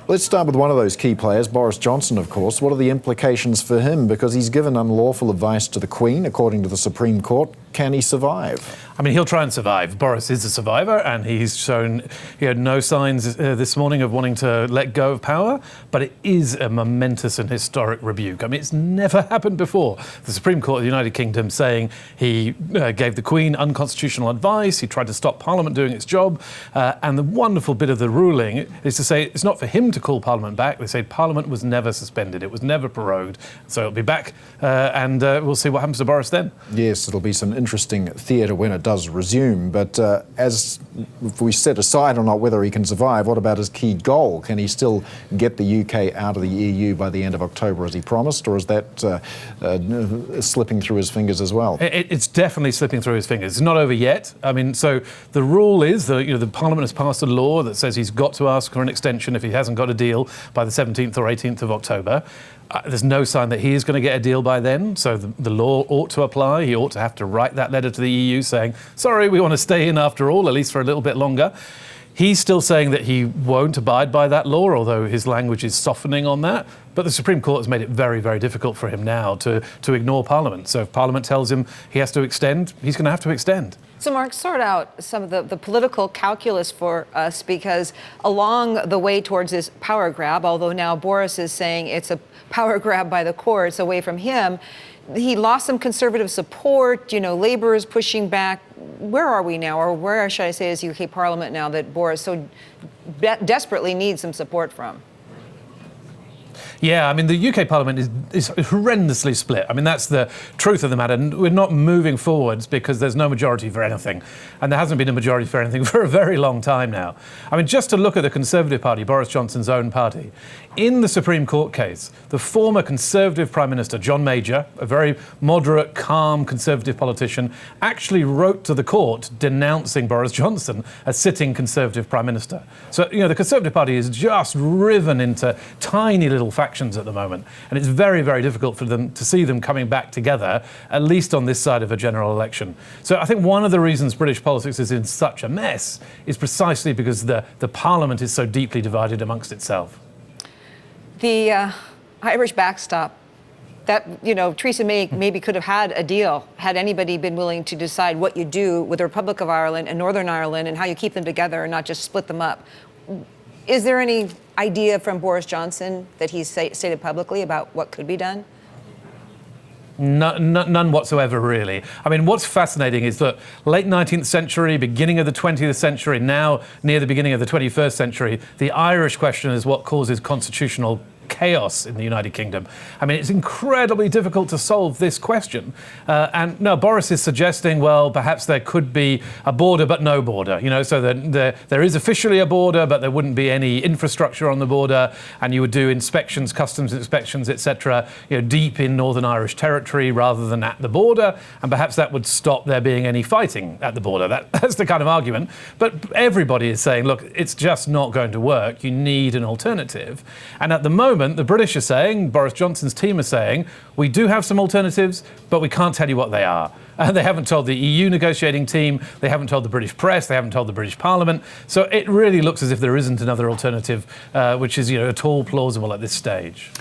Let's start with one of those key players, Boris Johnson, of course. What are the implications for him? Because he's given unlawful advice to the Queen, according to the Supreme Court. Can he survive? I mean, he'll try and survive. Boris is a survivor, and he's shown he had no signs this morning of wanting to let go of power, but it is a momentous and historic rebuke. I mean, it's never happened before. The Supreme Court of the United Kingdom saying he gave the Queen unconstitutional advice, he tried to stop Parliament doing its job, and the wonderful bit of the ruling is to say it's not for him to call Parliament back. They say Parliament was never suspended, it was never prorogued, so it'll be back, and we'll see what happens to Boris then. Yes, it'll be some interesting theatre when it does resume, but as if we set aside or not whether he can survive, what about his key goal? Can he still get the UK out of the EU by the end of October as he promised, or is that slipping through his fingers as well? It's definitely slipping through his fingers. It's not over yet. I mean, so the rule is that the Parliament has passed a law that says he's got to ask for an extension if he hasn't got a deal by the 17th or 18th of October. There's no sign that he is going to get a deal by then, so the law ought to apply. He ought to have to write that letter to the EU saying, sorry, we want to stay in after all, at least for a little bit longer. He's still saying that he won't abide by that law, although his language is softening on that. But the Supreme Court has made it very, very difficult for him now to ignore Parliament. So if Parliament tells him he has to extend, he's going to have to extend. So, Mark, sort out some of the political calculus for us, because along the way towards this power grab, although now Boris is saying it's a power grab by the courts away from him, he lost some Conservative support. Labour is pushing back. Where are we now, or where should I say is UK Parliament now that Boris so desperately needs some support from? Yeah, I mean, the UK Parliament is horrendously split. I mean, that's the truth of the matter. We're not moving forwards because there's no majority for anything. And there hasn't been a majority for anything for a very long time now. I mean, just to look at the Conservative Party, Boris Johnson's own party, in the Supreme Court case, the former Conservative Prime Minister, John Major, a very moderate, calm Conservative politician, actually wrote to the court denouncing Boris Johnson as sitting Conservative Prime Minister. So, the Conservative Party is just riven into tiny little factions at the moment. And it's very, very difficult for them to see them coming back together, at least on this side of a general election. So I think one of the reasons British politics is in such a mess is precisely because the Parliament is so deeply divided amongst itself. The Irish backstop, that, Theresa May maybe could have had a deal had anybody been willing to decide what you do with the Republic of Ireland and Northern Ireland and how you keep them together and not just split them up. Is there any idea from Boris Johnson that he's stated publicly about what could be done? None whatsoever, really. I mean, what's fascinating is that late 19th century, beginning of the 20th century, now near the beginning of the 21st century, the Irish question is what causes constitutional chaos in the United Kingdom. I mean, it's incredibly difficult to solve this question. And now Boris is suggesting, well, perhaps there could be a border but no border, so that there is officially a border, but there wouldn't be any infrastructure on the border, and you would do inspections, customs inspections, etc., deep in Northern Irish territory rather than at the border, and perhaps that would stop there being any fighting at the border. That's the kind of argument. But everybody is saying, look, it's just not going to work. You need an alternative. And at the moment, the British are saying, Boris Johnson's team are saying, we do have some alternatives, but we can't tell you what they are. They haven't told the EU negotiating team, they haven't told the British press, they haven't told the British Parliament. So it really looks as if there isn't another alternative, which is at all plausible at this stage.